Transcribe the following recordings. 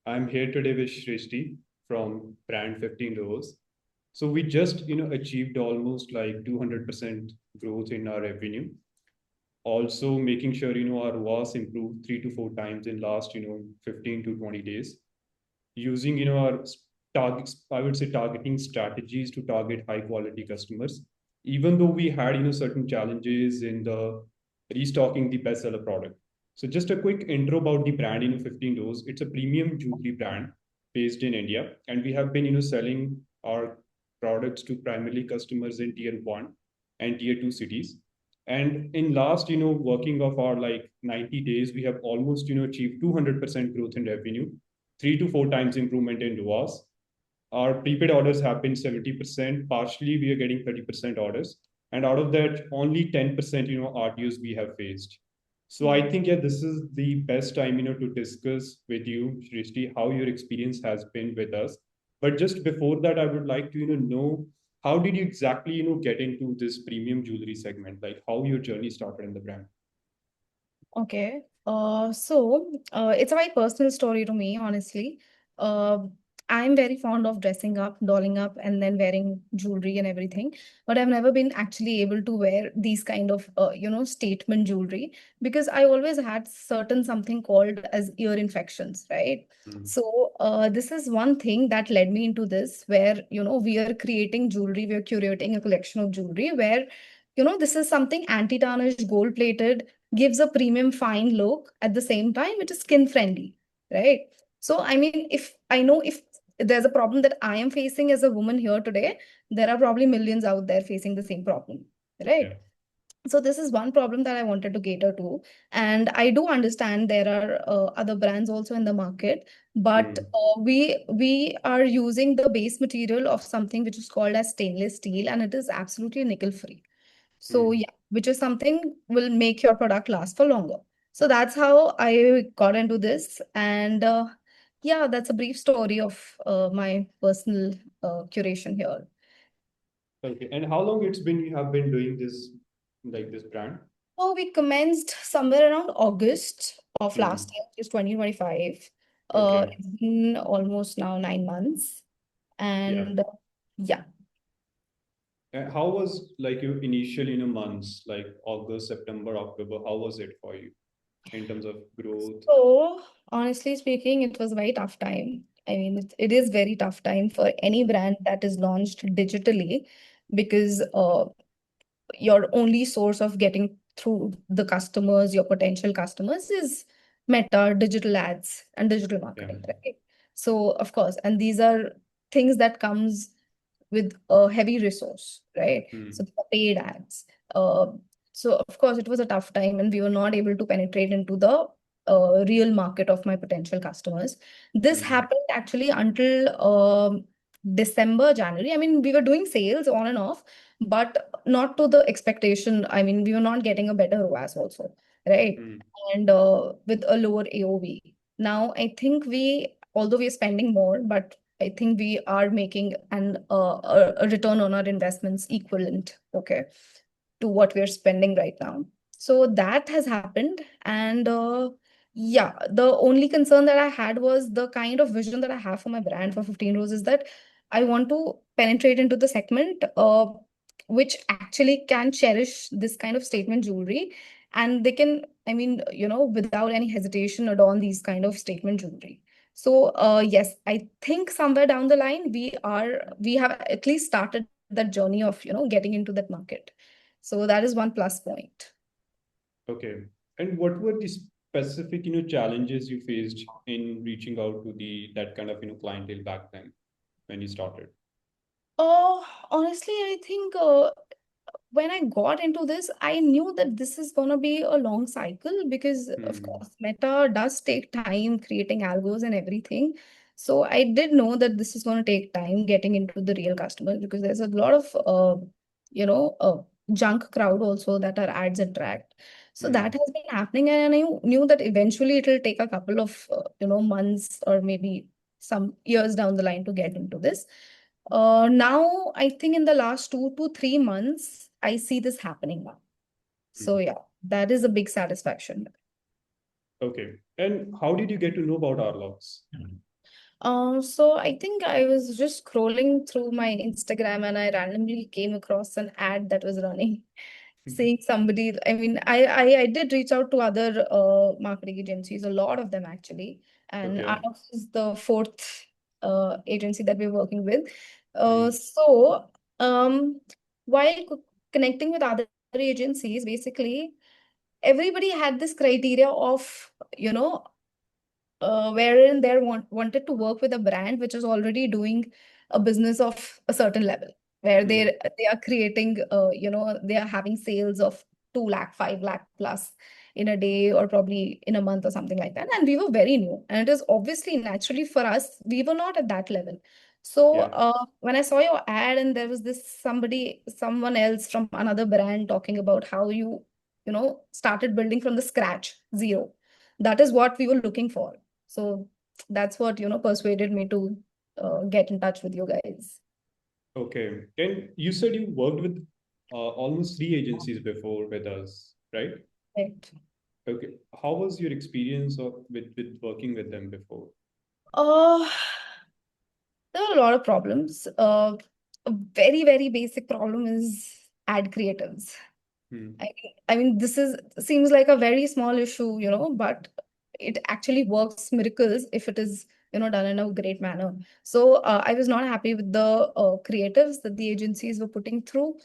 I'm here today with Shrishti from brand 15 ROAS. So we just, achieved almost like 200% growth in our revenue. Also making sure, our ROAS improved 3 to 4 times in last, 15 to 20 days. Using, our targets, I would say targeting strategies to target high quality customers. Even though we had, certain challenges in the restocking the bestseller product. So just a quick intro about the brand, 15 Doors. It's a premium jewelry brand based in India, and we have been, selling our products to primarily customers in tier one and tier two cities. And in last, working of our like 90 days, we have almost, achieved 200% growth in revenue, 3 to 4 times improvement in ROAS. Our prepaid orders have been 70%. Partially, we are getting 30% orders. And out of that, only 10%, RTOs we have faced. So I think, yeah, this is the best time, to discuss with you, Shrishti, how your experience has been with us. But just before that, I would like to, know how did you exactly, get into this premium jewelry segment? Like how your journey started in the brand? Okay. So it's a very personal story to me, honestly. Uh, I'm very fond of dressing up, dolling up, and then wearing jewelry and everything. But I've never been actually able to wear these kind of, statement jewelry because I always had certain something called as ear infections, right? Mm. So this is one thing that led me into this, where, we are creating jewelry, we are curating a collection of jewelry where, this is something anti-tarnish, gold-plated, gives a premium fine look at the same time it is skin friendly, right? So I mean, if I know if there's a problem that I am facing as a woman here today, there are probably millions out there facing the same problem, Yeah. right? So this is one problem that I wanted to cater to, and I do understand there are other brands also in the market, but Mm. we are using the base material of something which is called as stainless steel, and it is absolutely nickel free. So Mm. yeah, which is something will make your product last for longer. So that's how I got into this. And yeah, that's a brief story of my personal curation here. Okay. And how long it's been you have been doing this, like this brand? So we commenced somewhere around August of last Mm. year, which is 2025. Okay. It's been almost now 9 months. Yeah. And yeah. And how was like your initial, months, like August, September, October? How was it for you in terms of growth? So honestly speaking, it was a very tough time. I mean, it is very tough time for any Mm. brand that is launched digitally because your only source of getting through the customers, your potential customers, is Meta, digital ads, and digital Yeah. marketing, right? So of course, and these are things that comes with a heavy resource, right? So Mm. the paid ads. Uh, so of course, it was a tough time, and we were not able to penetrate into the real market of my potential customers. This Mm. happened actually until December, January. I mean, we were doing sales on and off, but not to the expectation. I mean, we were not getting a better ROAS also, right? Mm. And with a lower AOV. Now, I think although we are spending more, but I think we are making a return on our investments equivalent, okay, to what we're spending right now. So that has happened. And yeah, the only concern that I had was the kind of vision that I have for my brand for 15 Rows is that I want to penetrate into the segment which actually can cherish this kind of statement jewelry. And they can, I mean, without any hesitation, adorn these kind of statement jewelry. So yes, I think somewhere down the line we have at least started that journey of getting into that market. So that is one plus point. Okay. And what were the specific, challenges you faced in reaching out to the that kind of, clientele back then when you started? Oh, honestly, I think when I got into this, I knew that this is going to be a long cycle because, of Mm. course, Meta does take time creating algos and everything. So I did know that this is going to take time getting into the real customers because there's a lot of, you know, uh, junk crowd also that our ads attract. So that Mm. has been happening, and I knew that eventually it will take a couple of, months or maybe some years down the line to get into this. Now, I think in the last 2 to 3 months, I see this happening now. So Mm. yeah, that is a big satisfaction. Okay. And how did you get to know about Arlox? So I think I was just scrolling through my Instagram and I randomly came across an ad that was running, seeing somebody. I mean, I did reach out to other marketing agencies, a lot of them actually, and Okay. Arlox is the fourth agency that we're working with. Hmm. So while connecting with other agencies, basically everybody had this criteria of, wherein they wanted to work with a brand which is already doing a business of a certain level, where Hmm. they are creating, they are having sales of 2 lakh, 5 lakh plus in a day or probably in a month or something like that. And we were very new, and it is obviously naturally for us, we were not at that level. So Yeah. when I saw your ad and there was this someone else from another brand talking about how started building from the scratch, zero. That is what we were looking for. So that's what, persuaded me to get in touch with you guys. Okay. And you said you worked with almost three agencies before with us, right? Right. Okay. How was your experience with working with them before? Uh, there are a lot of problems. A very, very basic problem is ad creatives. Hmm. I mean, this seems like a very small issue, but it actually works miracles if it is, done in a great manner. So I was not happy with the creatives that the agencies were putting through,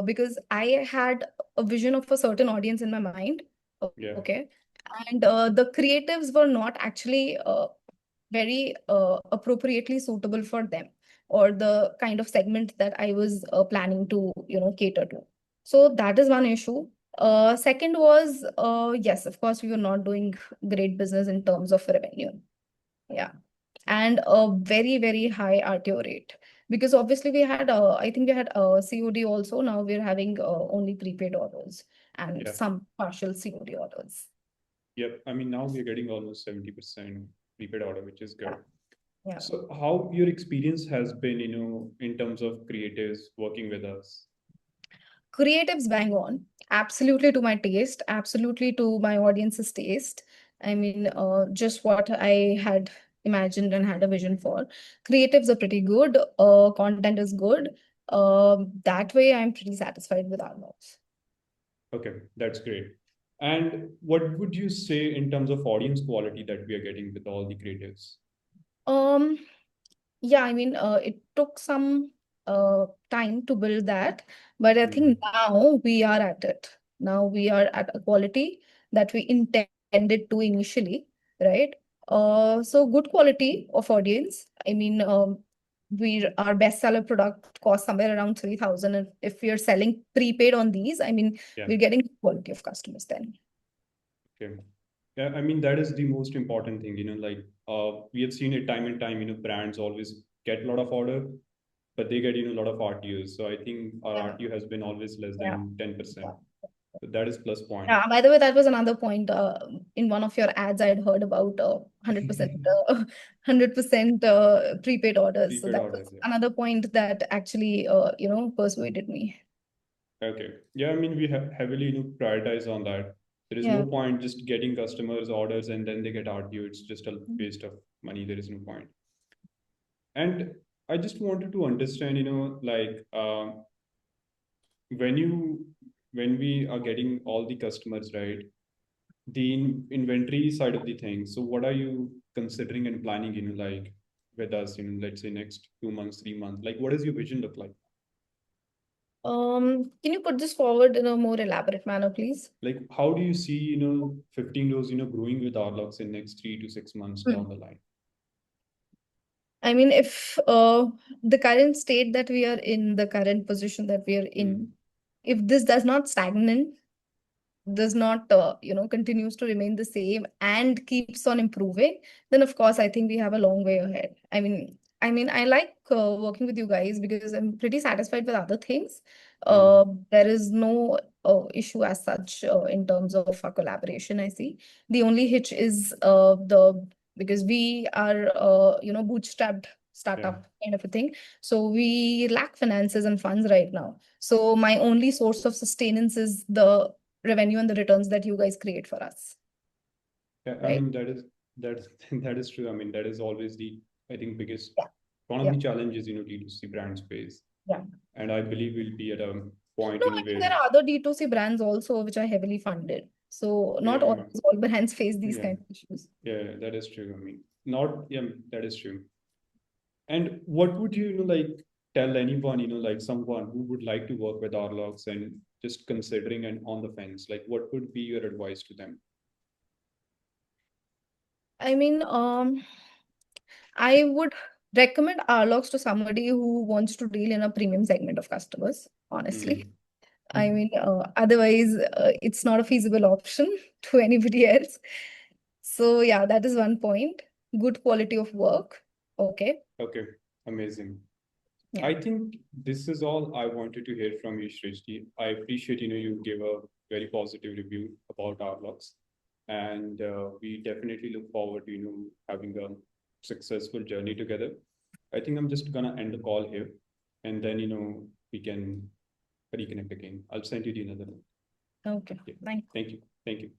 because I had a vision of a certain audience in my mind. Yeah. Okay. And the creatives were not actually very appropriately suitable for them, or the kind of segment that I was planning to, cater to. So that is one issue. Second was, yes, of course, we were not doing great business in terms of revenue. Yeah. And a very, very high RTO rate. Because obviously I think we had COD also. Now we're having only prepaid orders and Yeah. some partial COD orders. Yep. I mean, now we're getting almost 70% prepaid order, which is Yeah. good. Yeah. So how your experience has been, in terms of creatives working with us? Creatives bang on, absolutely to my taste, absolutely to my audience's taste. I mean, just what I had imagined and had a vision for. Creatives are pretty good, content is good. That way I'm pretty satisfied with our notes. Okay, that's great. And what would you say in terms of audience quality that we are getting with all the creatives? Um, Yeah, I mean, it took some time to build that, but I think Hmm. now we are at it. Now we are at a quality that we intended to initially, right? So good quality of audience. I mean, our bestseller product costs somewhere around 3,000. And if we are selling prepaid on these, I mean, Yeah. we're getting quality of customers then. Okay. Yeah, I mean, that is the most important thing, like we have seen it time and time, brands always get a lot of order, but they get, a lot of RTUs. So I think our Yeah. RTU has been always less Yeah. than 10%. So that is plus point. Yeah, by the way, that was another point. In one of your ads, I'd heard about 100%, 100% prepaid orders. So Prepaid that orders, was yeah. another point that actually, persuaded me. Okay. Yeah, I mean, we have heavily, prioritize on that. There is no Yeah. point just getting customers orders and then they get RTO. It's just a waste of money. There is no point. And I just wanted to understand, like when you when we are getting all the customers, right? The inventory side of the thing. So what are you considering and planning, like with us, let's say next 2 months, 3 months? Like what does your vision look like? Can you put this forward in a more elaborate manner, please? Like how do you see, 15 rows, growing with Arlox in next 3 to 6 months Hmm. down the line? I mean, if the current state that we are in, the current position that we are in, Hmm. if this does not stagnant, does not continues to remain the same and keeps on improving, then of course I think we have a long way ahead. I mean I like working with you guys because I'm pretty satisfied with other things. Hmm. There is no issue as such in terms of our collaboration. I see the only hitch is the because we are bootstrapped Yeah. startup kind of a thing, so we lack finances and funds right now. So my only source of sustenance is the revenue and the returns that you guys create for us, Yeah. I right? mean, that is that is true. I mean, that is always the I think biggest Yeah. one of Yeah. the challenges, D2C brand space. Yeah. And I believe we'll be at a point, No, I think where there are other D2C brands also which are heavily funded. So not yeah, all brands face these yeah, kind of issues. yeah, that is true. I mean, not yeah, that is true. And what would you, like tell anyone, like someone who would like to work with Arlox and just considering and on the fence, like what would be your advice to them? I mean, I would recommend Arlox to somebody who wants to deal in a premium segment of customers, honestly. I mean, otherwise, it's not a feasible option to anybody else. So yeah, that is one point. Good quality of work. Okay. Okay, amazing. Yeah. I think this is all I wanted to hear from you, Shrishti. I appreciate, you gave a very positive review about Arlox. And we definitely look forward to, having a successful journey together. I think I'm just gonna end the call here, and then, we can reconnect again. I'll send you the another one. Okay. Okay. Thank you. Thank you. Thank you.